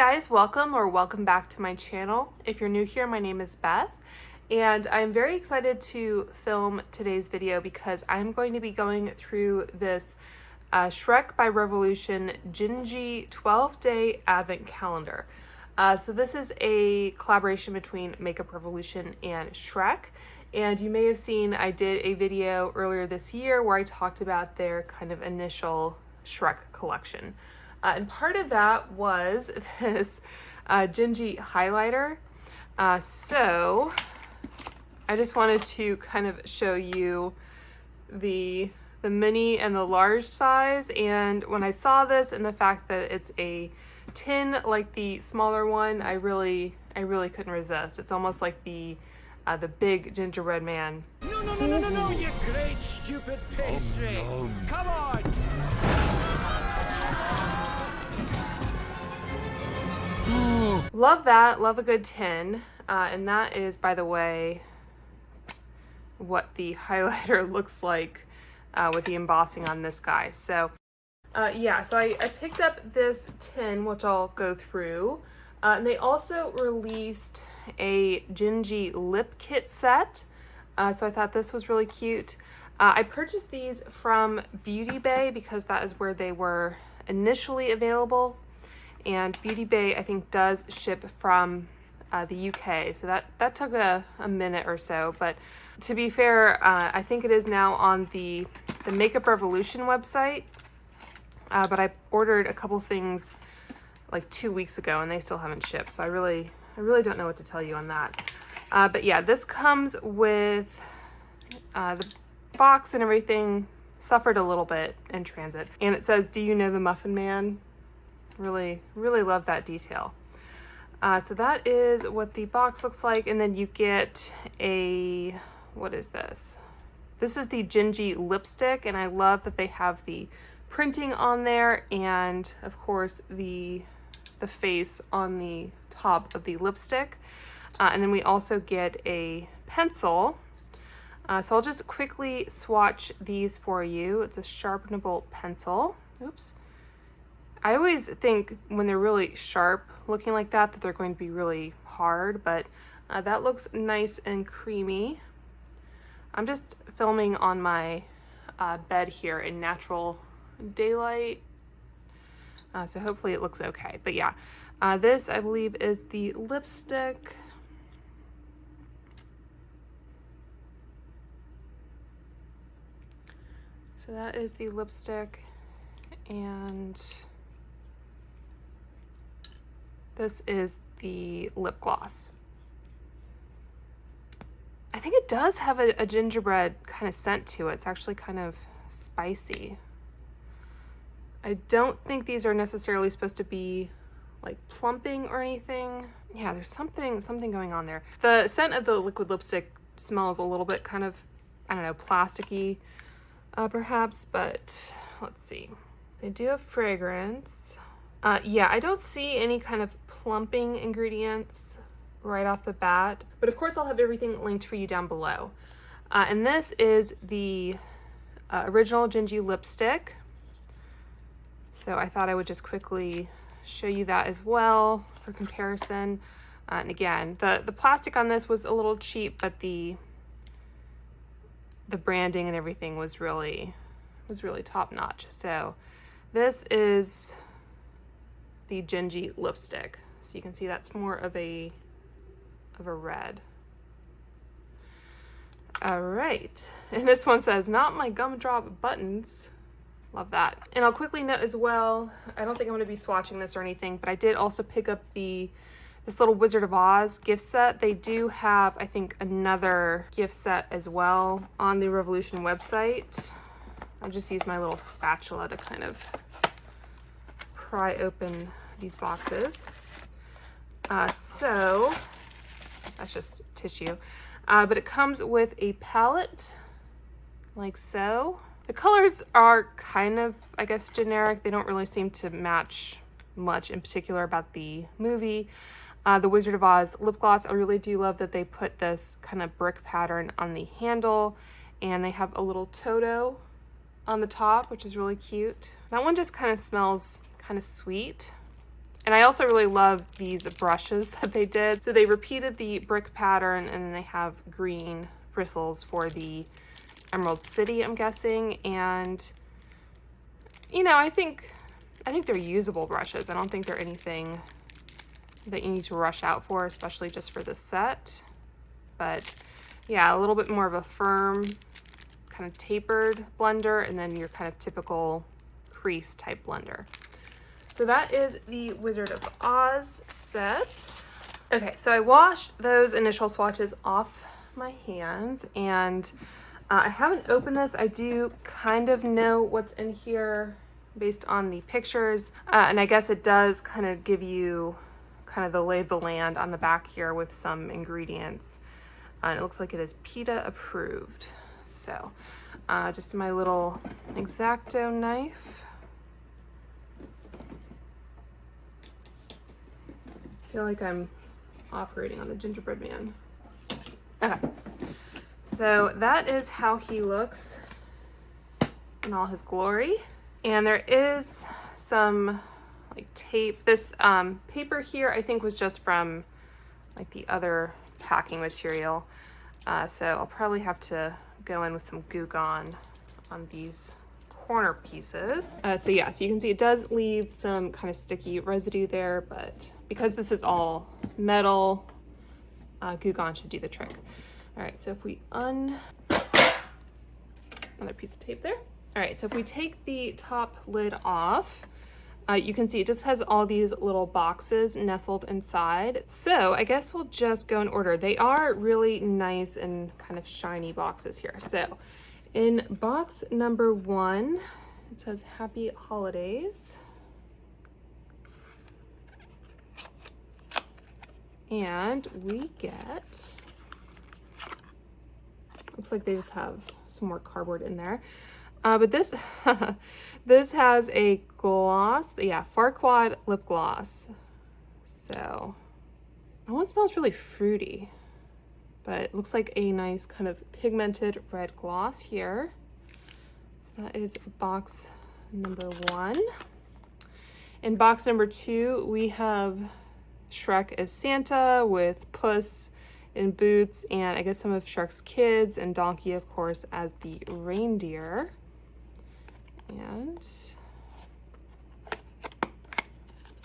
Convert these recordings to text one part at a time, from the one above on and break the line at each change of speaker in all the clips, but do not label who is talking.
guys, welcome back to my channel. If you're new here, my name is Beth, and I'm very excited to film today's video because I'm going to be going through this Shrek by Revolution Gingy 12-day advent calendar. So this is a collaboration between Makeup Revolution and Shrek, and you may have seen I did a video earlier this year where I talked about their kind of initial Shrek collection. And part of that was this Gingy highlighter. So I just wanted to kind of show you the mini and the large size. And when I saw this and the fact that it's a tin like the smaller one, I really couldn't resist. It's almost like the big gingerbread man.
No, you great stupid pastry. Come on.
Love that, love a good tin. And that is, by the way, what the highlighter looks like with the embossing on this guy. So yeah, so I picked up this tin, which I'll go through. And they also released a Gingy Lip Kit set. So I thought this was really cute. I purchased these from Beauty Bay because that is where they were initially available. And Beauty Bay, I think, does ship from the UK. So that took a minute or so. But to be fair, I think it is now on the Makeup Revolution website. But I ordered a couple things like 2 weeks ago and they still haven't shipped. So I really don't know what to tell you on that. But yeah, this comes with the box and everything. Suffered a little bit in transit. And it says, "Do you know the Muffin Man?" Really love that detail. So that is what the box looks like. And then you get a, what is this? This is the Gingy lipstick. And I love that they have the printing on there. And of course the face on the top of the lipstick. And then we also get a pencil. So I'll just quickly swatch these for you. It's a sharpenable pencil. Oops. I always think when they're really sharp looking like that they're going to be really hard, but that looks nice and creamy. I'm just filming on my bed here in natural daylight, so hopefully it looks okay. But yeah, this I believe is the lipstick. So that is the lipstick, and this is the lip gloss. I think it does have a gingerbread kind of scent to it. It's actually kind of spicy. I don't think these are necessarily supposed to be like plumping or anything. Yeah, there's something going on there. The scent of the liquid lipstick smells a little bit kind of, I don't know, plasticky perhaps, but let's see. They do have fragrance. Yeah, I don't see any kind of plumping ingredients right off the bat, but of course I'll have everything linked for you down below. And this is the original Gingy lipstick. So I thought I would just quickly show you that as well for comparison. And again, the plastic on this was a little cheap, but the branding and everything was really top notch. So this is the Gingy lipstick. So you can see that's more of a red. All right, and this one says, "Not my gumdrop buttons." Love that. And I'll quickly note as well, I don't think I'm going to be swatching this or anything, but I did also pick up this little Wizard of Oz gift set. They do have, I think, another gift set as well on the Revolution website. I'll just use my little spatula to kind of pry open these boxes. So that's just tissue, but it comes with a palette like so. The colors are kind of, I guess, generic. They don't really seem to match much in particular about the movie. The Wizard of Oz lip gloss, I really do love that they put this kind of brick pattern on the handle, and they have a little Toto on the top, which is really cute. That one just kind of smells kind of sweet. And I also really love these brushes that they did. So they repeated the brick pattern, and then they have green bristles for the Emerald City, I'm guessing. And, you know, I think they're usable brushes. I don't think they're anything that you need to rush out for, especially just for this set. But yeah, a little bit more of a firm, kind of tapered blender, and then your kind of typical crease type blender. So that is the Wizard of Oz set. Okay, so I washed those initial swatches off my hands, and I haven't opened this. I do kind of know what's in here based on the pictures, and I guess it does kind of give you kind of the lay of the land on the back here with some ingredients. And it looks like it is PETA approved. So just my little X-Acto knife. I feel like I'm operating on the gingerbread man. Okay, so that is how he looks in all his glory. And there is some like tape. This paper here I think was just from like the other packing material. So I'll probably have to go in with some Goo Gone on these corner pieces. So yeah, so you can see it does leave some kind of sticky residue there, but because this is all metal, Goo Gone should do the trick. All right, so if we another piece of tape there. All right, so if we take the top lid off, you can see it just has all these little boxes nestled inside. So I guess we'll just go in order. They are really nice and kind of shiny boxes here. So in box number 1, it says Happy Holidays. And we get, looks like they just have some more cardboard in there. But this, this has a gloss, yeah, Farquaad lip gloss. So that one smells really fruity, but it looks like a nice kind of pigmented red gloss here. So that is box number 1. In box number 2, we have Shrek as Santa with Puss in boots, and I guess some of Shrek's kids, and Donkey, of course, as the reindeer. And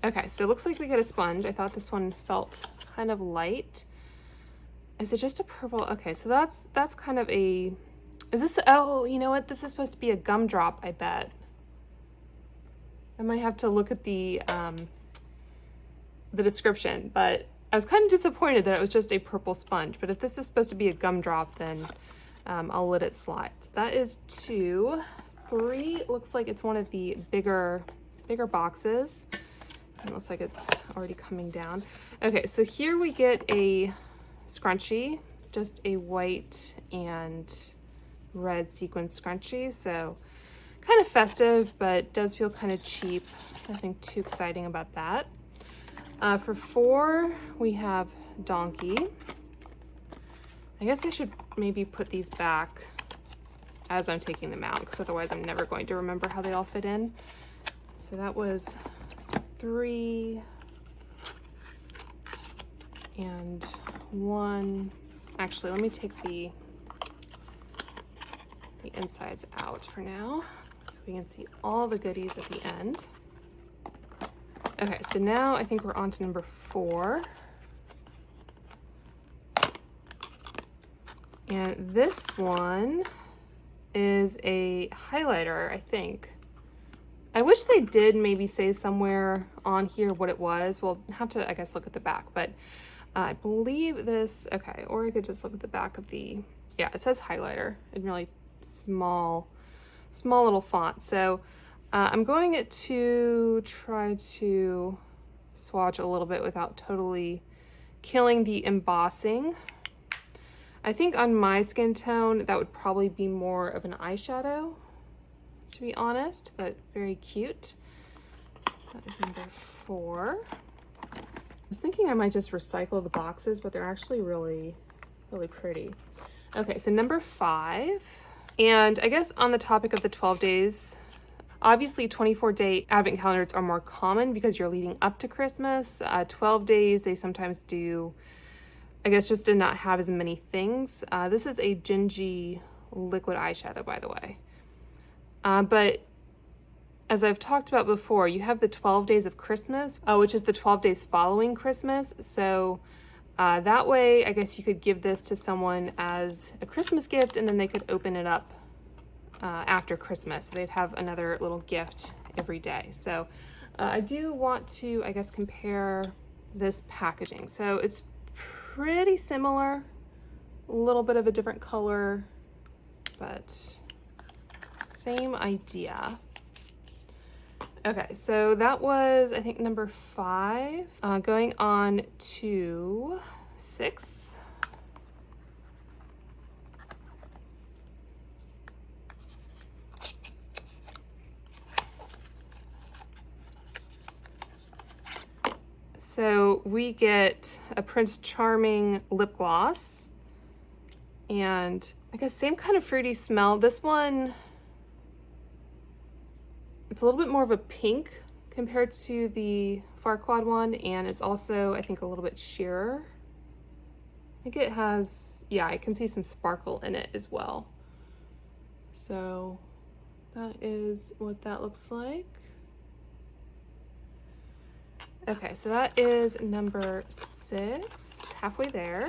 okay, so it looks like we get a sponge. I thought this one felt kind of light. Is it just a purple? Okay, so that's kind of a, is this, oh, you know what? This is supposed to be a gumdrop, I bet. I might have to look at the description, but I was kind of disappointed that it was just a purple sponge. But if this is supposed to be a gumdrop, then I'll let it slide. So that is 2. 3 looks like it's one of the bigger boxes. It looks like it's already coming down. Okay, so here we get a scrunchie, just a white and red sequin scrunchie. So kind of festive, but does feel kind of cheap. Nothing too exciting about that. For 4, we have Donkey. I guess I should maybe put these back as I'm taking them out, because otherwise I'm never going to remember how they all fit in. So that was 3 and 1. Actually, let me take the insides out for now so we can see all the goodies at the end. Okay, so now I think we're on to number 4. And this one is a highlighter, I think. I wish they did maybe say somewhere on here what it was. We'll have to, I guess, look at the back, but I believe this, okay, or I could just look at the back of the, yeah, it says highlighter in really small little font. So I'm going to try to swatch a little bit without totally killing the embossing. I think on my skin tone, that would probably be more of an eyeshadow, to be honest, but very cute. That is number 4. I was thinking I might just recycle the boxes, but they're actually really, really pretty. Okay, so number 5. And I guess on the topic of the 12 days, Obviously 24-day advent calendars are more common because you're leading up to Christmas. 12 days, they sometimes do, I guess, just to not have as many things. This is a Gingy liquid eyeshadow, by the way. But as I've talked about before, you have the 12 days of Christmas, which is the 12 days following Christmas. So that way, I guess you could give this to someone as a Christmas gift, and then they could open it up after Christmas. So they'd have another little gift every day. So I do want to, I guess, compare this packaging. So it's pretty similar, a little bit of a different color, but same idea. Okay, so that was, I think, number 5. Going on to 6. So we get a Prince Charming lip gloss, and I guess same kind of fruity smell. This one, it's a little bit more of a pink compared to the Farquaad one, and it's also, I think, a little bit sheerer. I think it has, yeah, I can see some sparkle in it as well. So that is what that looks like. Okay, so that is number 6, halfway there.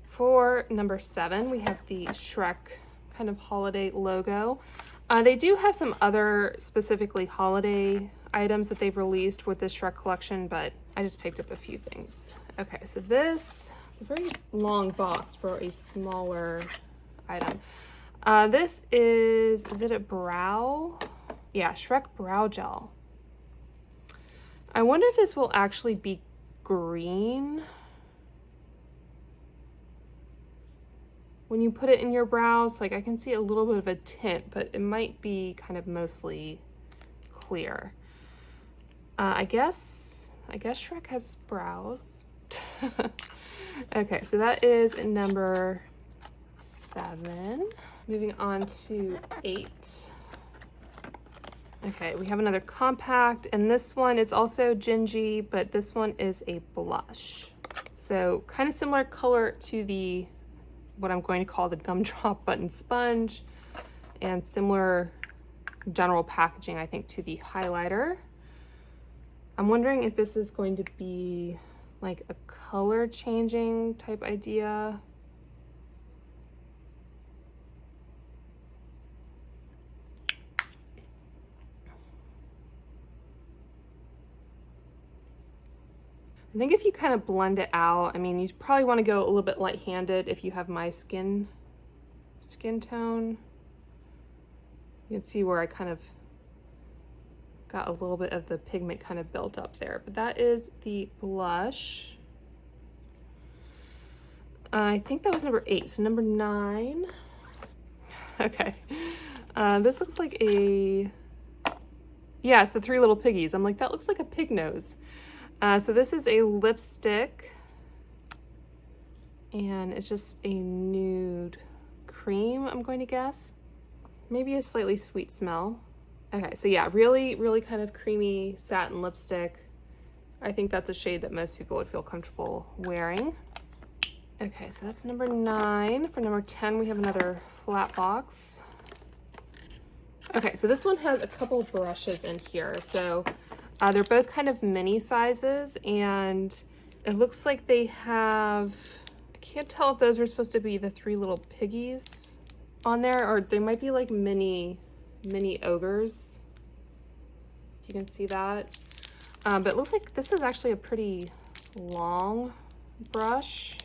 For number 7, we have the Shrek kind of holiday logo. They do have some other specifically holiday items that they've released with this Shrek collection, but I just picked up a few things. Okay, so this is a very long box for a smaller item. This is it a brow? Yeah, Shrek Brow Gel. I wonder if this will actually be green when you put it in your brows. Like, I can see a little bit of a tint, but it might be kind of mostly clear. I guess Shrek has brows. Okay, so that is number 7. Moving on to 8. Okay, we have another compact, and this one is also Gingy, but this one is a blush. So kind of similar color to the, what I'm going to call the Gumdrop Button Sponge, and similar general packaging, I think, to the highlighter. I'm wondering if this is going to be like a color changing type idea. I think if you kind of blend it out, I mean, you probably want to go a little bit light-handed if you have my skin tone. You can see where I kind of got a little bit of the pigment kind of built up there. But that is the blush. I think that was number 8. So number 9. Okay. This looks like a... Yeah, it's the 3 little piggies. I'm like, that looks like a pig nose. So this is a lipstick, and it's just a nude cream, I'm going to guess. Maybe a slightly sweet smell. Okay, so yeah, really, really kind of creamy satin lipstick. I think that's a shade that most people would feel comfortable wearing. Okay, so that's number 9. For number 10, we have another flat box. Okay, so this one has a couple brushes in here. So they're both kind of mini sizes, and it looks like they have, I can't tell if those are supposed to be the 3 little piggies on there, or they might be like mini ogres. If you can see that. But it looks like this is actually a pretty long brush.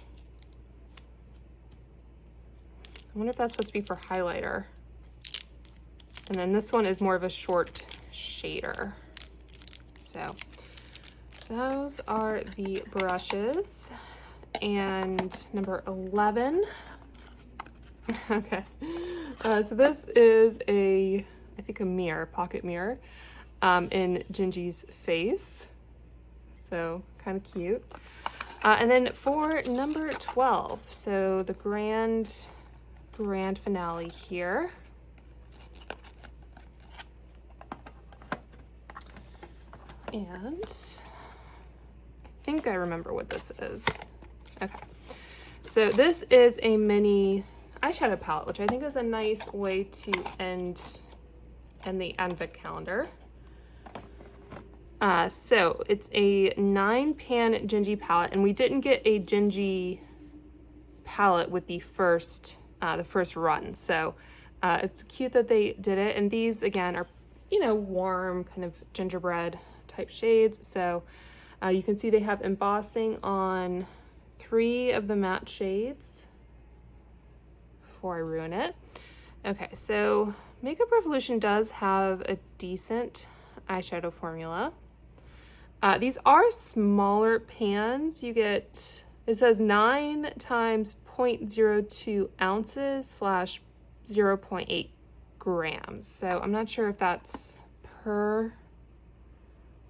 I wonder if that's supposed to be for highlighter. And then this one is more of a short shader. So those are the brushes. And number 11. Okay. So this is I think a mirror, pocket mirror, in Gingy's face. So kind of cute. And then for number 12, so the grand finale here. And I think I remember what this is. Okay. So this is a mini eyeshadow palette, which I think is a nice way to end the Advent calendar. So it's a 9-pan Gingy palette, and we didn't get a Gingy palette with the first run. So it's cute that they did it. And these again are, you know, warm kind of gingerbread type shades. So you can see they have embossing on 3 of the matte shades before I ruin it. Okay, so Makeup Revolution does have a decent eyeshadow formula. These are smaller pans. You get, it says 9 times 0.02 ounces slash 0.8 grams. So I'm not sure if that's per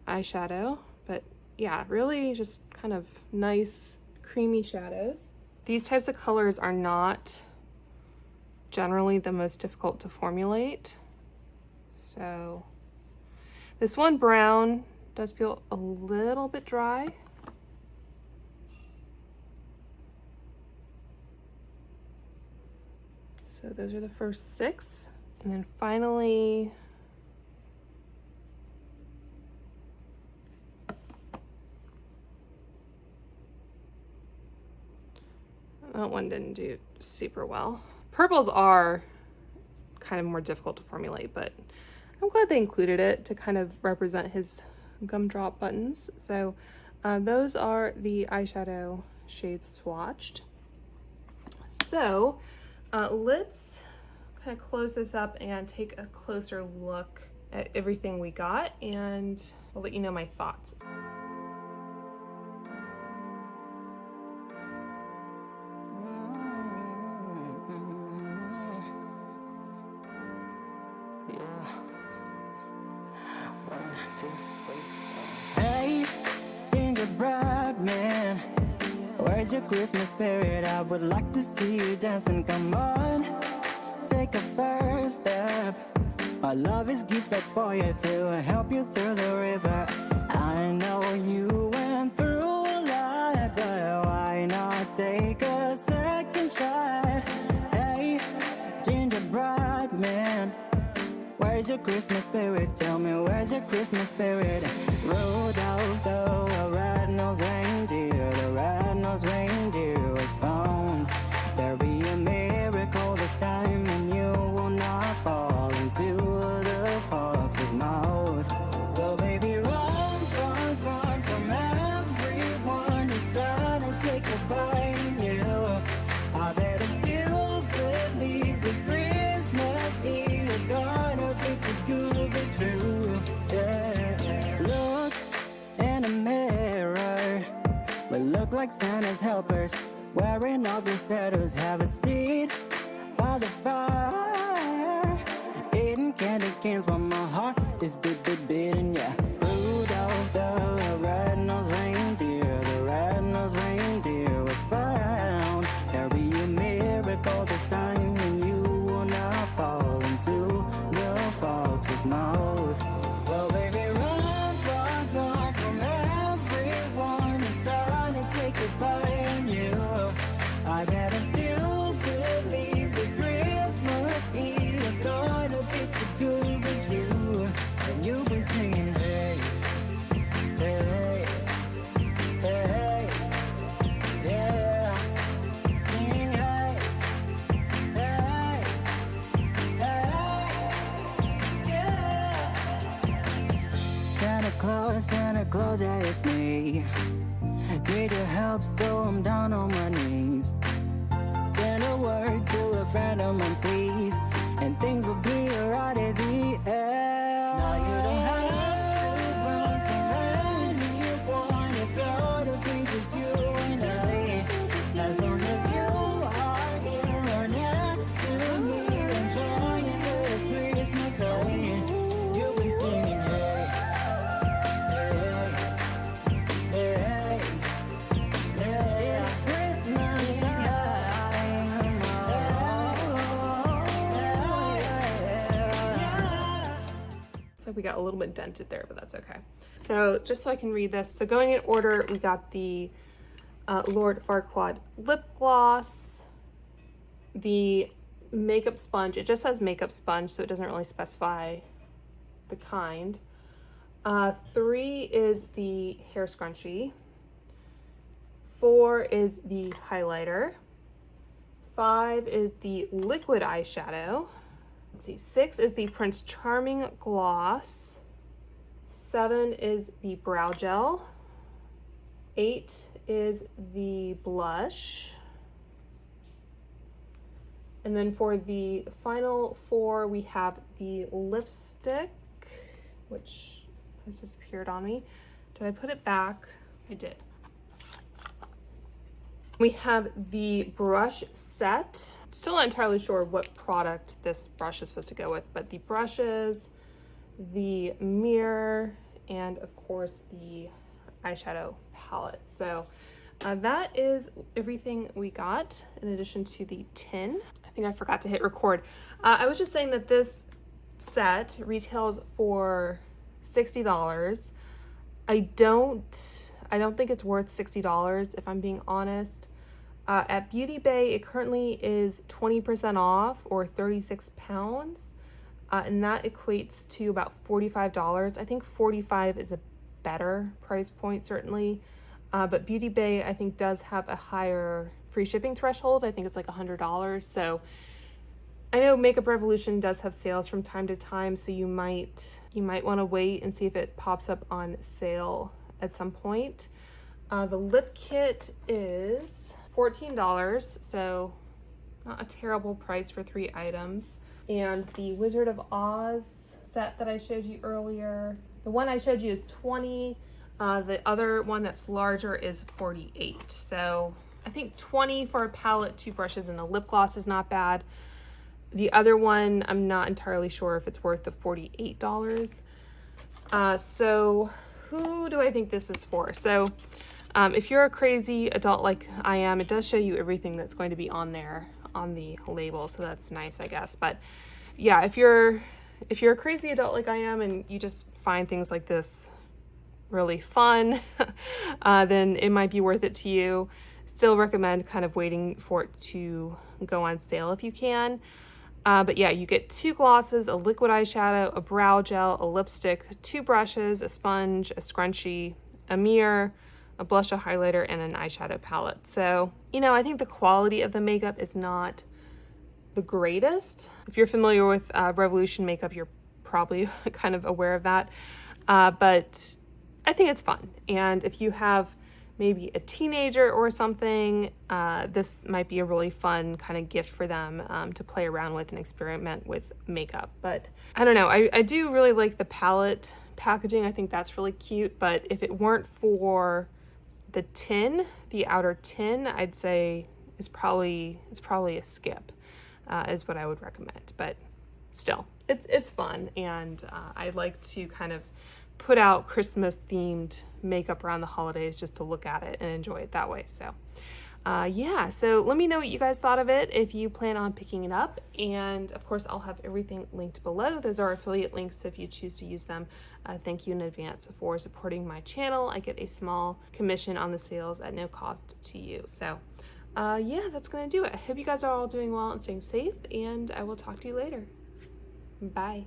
eyeshadow, but yeah, really just kind of nice creamy shadows. These types of colors are not generally the most difficult to formulate. So this one brown does feel a little bit dry. So those are the first 6. And then finally, that one didn't do super well. Purples are kind of more difficult to formulate, but I'm glad they included it to kind of represent his gumdrop buttons. So those are the eyeshadow shades swatched. So let's kind of close this up and take a closer look at everything we got, and I'll let you know my thoughts.
Hey, gingerbread man, where's your Christmas spirit? I would like to see you dancing. Come on, take a first step. My love is gifted for you to help you through the river. I know you went through a lot, but why not take a second shot? Hey, gingerbread man, where's your Christmas spirit? Tell me, where's your Christmas spirit? Rudolph the red-nosed reindeer, the red-nosed reindeer was found. There'll be a miracle this time, and you will not fall into the fox's mouth. So baby, run, run, run from everyone who's trying to take a bite of you. I bet if you believe this Christmas Eve is gonna be too good to be true. Yeah. Look in the mirror, we look like Santa's helpers, wearing ugly sweaters. Have a seat by the fire, eating candy canes while my heart is beating. Yeah. Rudolph the red-nosed reindeer, the red-nosed reindeer was found. There'll be a miracle this time, and you will not fall into the fox's mouth. Well, baby, run, run, run from everyone who's trying to take a bite of you. I bet if you believe this Christmas Eve is gonna be too good to be true, and you'll be singing, hey, hey, hey, yeah, singing, hey, hey, hey, yeah. Santa Claus, yeah, it's me. Need your help, so I'm down on my knees. Send a word to a friend of mine, please, and things will be alright at the end. Now you don't have to run from anyone. It's gonna be just you and I. As long as you are here next to me, enjoying this Christmas day, you'll be singing, hey, hey, hey, hey, Christmas time.
So we got a little bit dented there, but that's okay. So just so I can read this. So going in order, we got the Lord Farquaad lip gloss, the makeup sponge. It just says makeup sponge, so it doesn't really specify the kind. 3 is the hair scrunchie. 4 is the highlighter. 5 is the liquid eyeshadow. Let's see, 6 is the Prince Charming gloss. 7 is the brow gel. 8 is the blush. And then for the final 4, we have the lipstick, which has disappeared on me. Did I put it back? I did. We have the brush set. Still not entirely sure what product this brush is supposed to go with, but the brushes, the mirror, and of course the eyeshadow palette. So that is everything we got in addition to the tin. I think I forgot to hit record. I was just saying that this set retails for $60. I don't think it's worth $60 if I'm being honest. At Beauty Bay, it currently is 20% off or 36 pounds. And that equates to about $45. I think $45 is a better price point, certainly. But Beauty Bay, I think, does have a higher free shipping threshold. I think it's like $100. So I know Makeup Revolution does have sales from time to time, so you might want to wait and see if it pops up on sale at some point. The lip kit is $14, so not a terrible price for 3 items. And the Wizard of Oz set that I showed you earlier, the one I showed you is $20. The other one that's larger is $48. So I think $20 for a palette, 2 brushes, and a lip gloss is not bad. The other one, I'm not entirely sure if it's worth the $48. So who do I think this is for? So if you're a crazy adult like I am, it does show you everything that's going to be on there on the label, so that's nice, I guess. But yeah, if you're a crazy adult like I am and you just find things like this really fun, then it might be worth it to you. Still recommend kind of waiting for it to go on sale if you can. But yeah, you get 2 glosses, a liquid eyeshadow, a brow gel, a lipstick, 2 brushes, a sponge, a scrunchie, a mirror, a blush, a highlighter, and an eyeshadow palette. So, I think the quality of the makeup is not the greatest. If you're familiar with Revolution makeup, you're probably kind of aware of that. But I think it's fun. And if you have maybe a teenager or something, this might be a really fun kind of gift for them to play around with and experiment with makeup. But I don't know, I do really like the palette packaging. I think that's really cute. But if it weren't for the tin, the outer tin, I'd say it's probably a skip, is what I would recommend. But still, it's fun, and I like to kind of put out Christmas themed makeup around the holidays just to look at it and enjoy it that way. So yeah, so let me know what you guys thought of it if you plan on picking it up. And of course, I'll have everything linked below. Those are affiliate links if you choose to use them. Thank you in advance for supporting my channel. I get a small commission on the sales at no cost to you. So yeah, that's gonna do it. I hope you guys are all doing well and staying safe, and I will talk to you later. Bye.